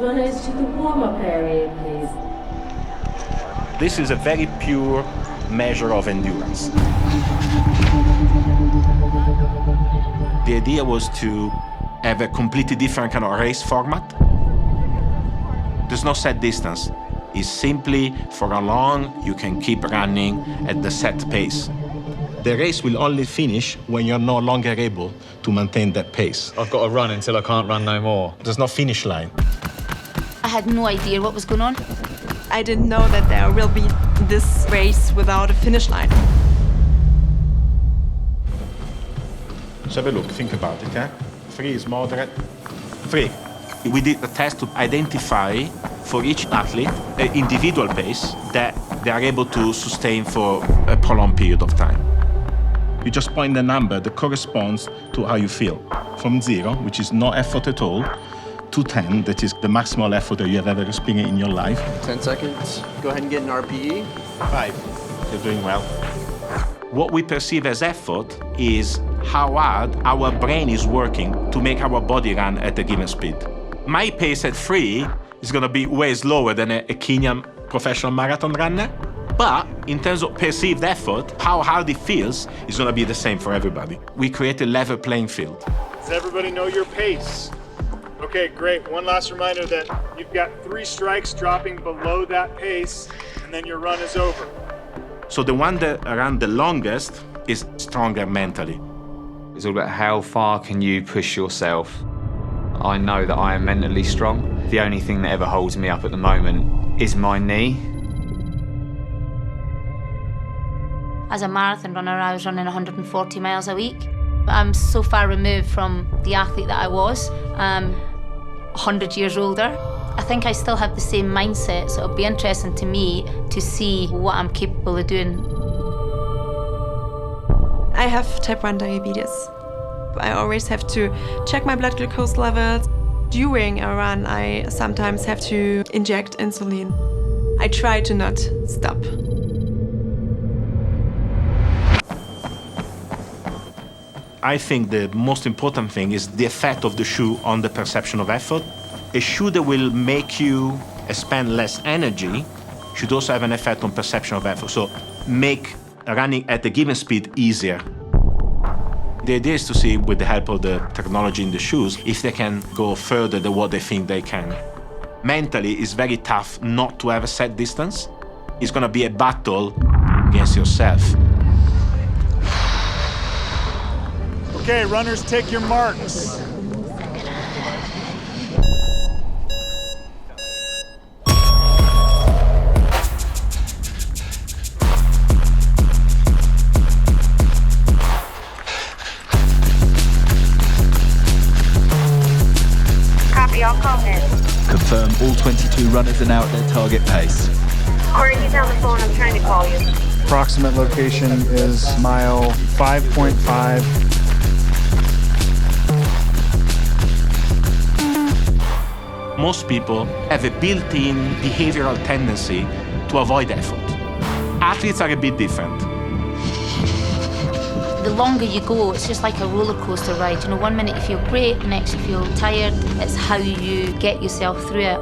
Runners to the warm-up area, please. This is a very pure measure of endurance. The idea was to have a completely different kind of race format. There's no set distance. It's simply for how long you can keep running at the set pace. The race will only finish when you're no longer able to maintain that pace. I've got to run until I can't run no more. There's no finish line. I had no idea what was going on. I didn't know that there will be this race without a finish line. So have a look, think about it, 3 is moderate. 3. We did a test to identify for each athlete an individual pace that they are able to sustain for a prolonged period of time. You just point the number that corresponds to how you feel. From 0, which is no effort at all, to 10, that is the maximal effort that you have ever experienced in your life. 10 seconds. Go ahead and get an RPE. 5. You're doing well. What we perceive as effort is how hard our brain is working to make our body run at a given speed. My pace at 3 is going to be way slower than a Kenyan professional marathon runner. But in terms of perceived effort, how hard it feels is going to be the same for everybody. We create a level playing field. Does everybody know your pace? Okay, great. One last reminder that you've got 3 strikes dropping below that pace, and then your run is over. So the one that ran the longest is stronger mentally. It's all about how far can you push yourself. I know that I am mentally strong. The only thing that ever holds me up at the moment is my knee. As a marathon runner, I was running 140 miles a week. I'm so far removed from the athlete that I was. 100 years older. I think I still have the same mindset, so it'll be interesting to me to see what I'm capable of doing. I have type 1 diabetes. I always have to check my blood glucose levels. During a run, I sometimes have to inject insulin. I try to not stop. I think the most important thing is the effect of the shoe on the perception of effort. A shoe that will make you expend less energy should also have an effect on perception of effort. So make running at a given speed easier. The idea is to see, with the help of the technology in the shoes, if they can go further than what they think they can. Mentally, it's very tough not to have a set distance. It's going to be a battle against yourself. Okay, runners, take your marks. Copy, I'll call in. Confirm all 22 runners are now at their target pace. Corey, he's on the phone. I'm trying to call you. Approximate location is mile 5.5. Most people have a built-in behavioral tendency to avoid effort. Athletes are a bit different. The longer you go, it's just like a roller coaster ride. You know, one minute you feel great, the next you feel tired. It's how you get yourself through it.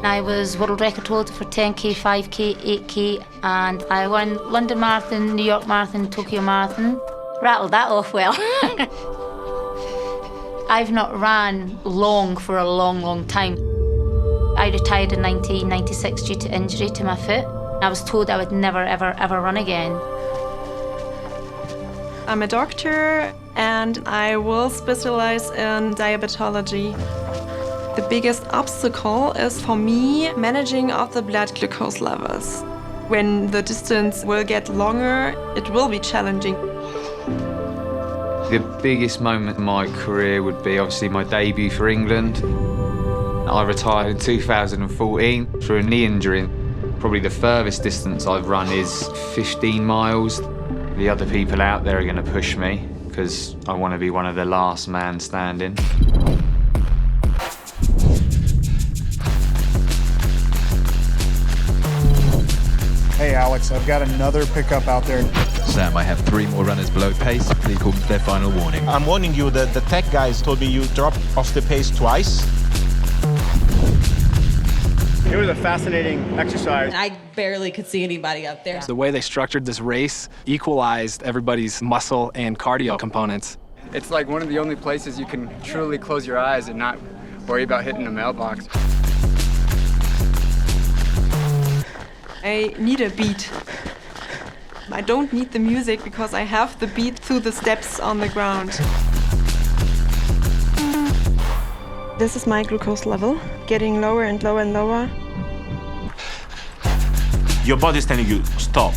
I was world record holder for 10K, 5K, 8K, and I won London Marathon, New York Marathon, Tokyo Marathon. Rattled that off well. I've not ran long for a long, long time. I retired in 1996 due to injury to my foot. I was told I would never, ever, ever run again. I'm a doctor and I will specialize in diabetology. The biggest obstacle is for me managing of the blood glucose levels. When the distance will get longer, it will be challenging. The biggest moment in my career would be obviously my debut for England. I retired in 2014 through a knee injury. Probably the furthest distance I've run is 15 miles. The other people out there are going to push me because I want to be one of the last man standing. Hey, Alex, I've got another pickup out there. Sam, I have 3 more runners below pace. Please call them their final warning. I'm warning you that the tech guys told me you dropped off the pace twice. It was a fascinating exercise. I barely could see anybody up there. The way they structured this race equalized everybody's muscle and cardio components. It's like one of the only places you can truly close your eyes and not worry about hitting a mailbox. I need a beat. I don't need the music because I have the beat through the steps on the ground. This is my glucose level, getting lower and lower and lower. Your body's telling you, stop.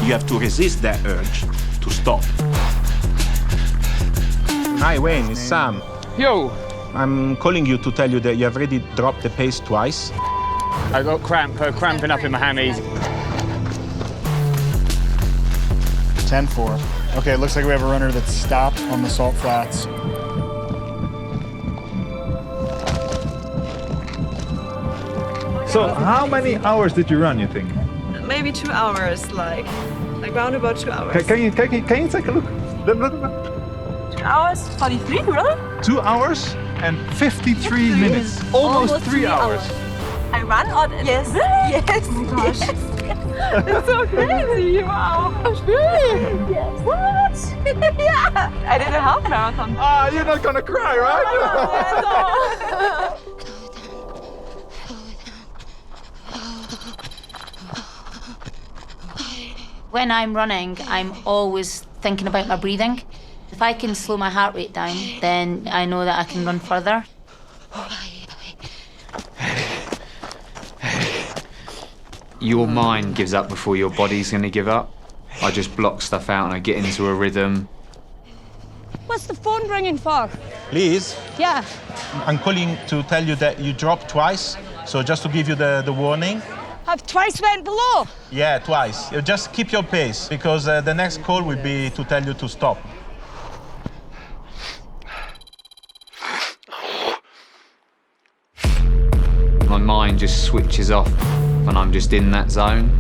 You have to resist that urge to stop. Hi, Wayne, it's Sam. Yo! I'm calling you to tell you that you have already dropped the pace twice. I got cramping up in my hammies. 10-4. Okay, it looks like we have a runner that's stopped on the salt flats. So how many hours did you run, you think? Maybe 2 hours, like around about 2 hours. Can you take a look? 2 hours, 43, really? 2 hours and 53 minutes. Almost 3 hours. I run or yes. Yes. Oh my gosh. Yes. It's so crazy. Wow. Really? Yes. What? Yeah. I did a half marathon. Ah, you're not gonna cry, right? When I'm running, I'm always thinking about my breathing. If I can slow my heart rate down, then I know that I can run further. Your mind gives up before your body's going to give up. I just block stuff out and I get into a rhythm. What's the phone ringing for? Liz, Yeah. I'm calling to tell you that you dropped twice. So just to give you the warning. I've twice went below. Yeah, twice. You just keep your pace because the next call will be to tell you to stop. My mind just switches off and I'm just in that zone.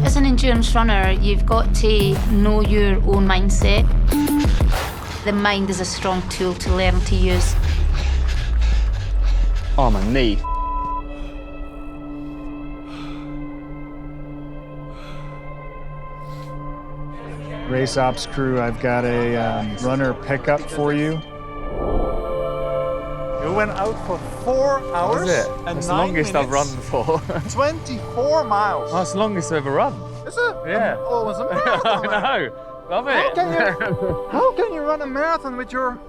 As an endurance runner, you've got to know your own mindset. The mind is a strong tool to learn to use. Oh, my knee. Race ops crew, I've got a runner pickup for you. You went out for 4 hours and That's 9 the longest I've run minutes. for. 24 miles. That's the longest I've ever run. Is it? Yeah. Oh, it's a marathon. I know. Love it. How can you run a marathon with your...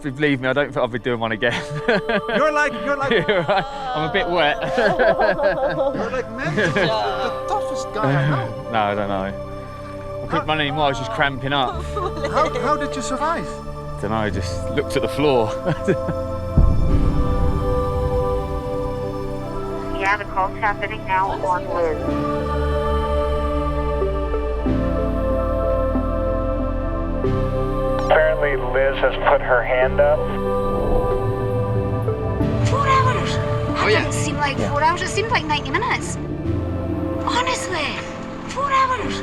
Believe me, I don't think I'll be doing one again. You're like I'm a bit wet. you're like mentally the toughest guy I know. No, I don't know. I couldn't run anymore, I was just cramping up. How did you survive? Don't know, I just looked at the floor. Yeah, the call's happening now on Liz. Apparently Liz has put her hand up. 4 hours? That doesn't seem like 4 hours, it seems like 90 minutes. Honestly, 4 hours.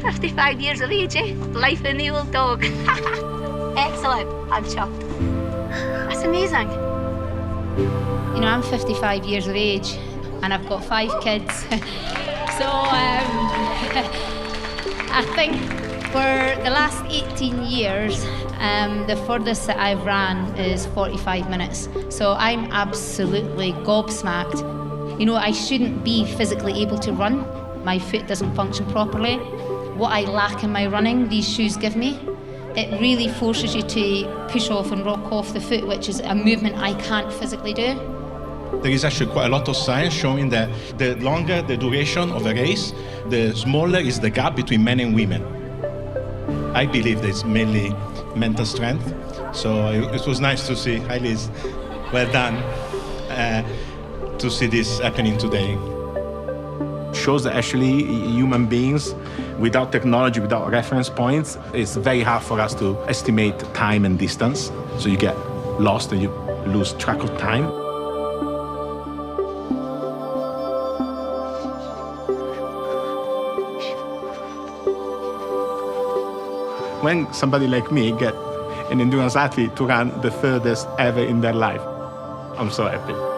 55 years of age, eh? Life in the old dog. Excellent, I'm chuffed. That's amazing. You know, I'm 55 years of age and I've got 5 kids. So I think for the last 18 years, the furthest that I've ran is 45 minutes. So I'm absolutely gobsmacked. You know, I shouldn't be physically able to run. My foot doesn't function properly. What I lack in my running, these shoes give me. It really forces you to push off and rock off the foot, which is a movement I can't physically do. There is actually quite a lot of science showing that the longer the duration of a race, the smaller is the gap between men and women. I believe that it's mainly mental strength. So it was nice to see. Hi, Liz. Well done. To see this happening today. Shows that actually human beings, without technology, without reference points, it's very hard for us to estimate time and distance. So you get lost and you lose track of time. when somebody like me get an endurance athlete to run the furthest ever in their life, I'm so happy.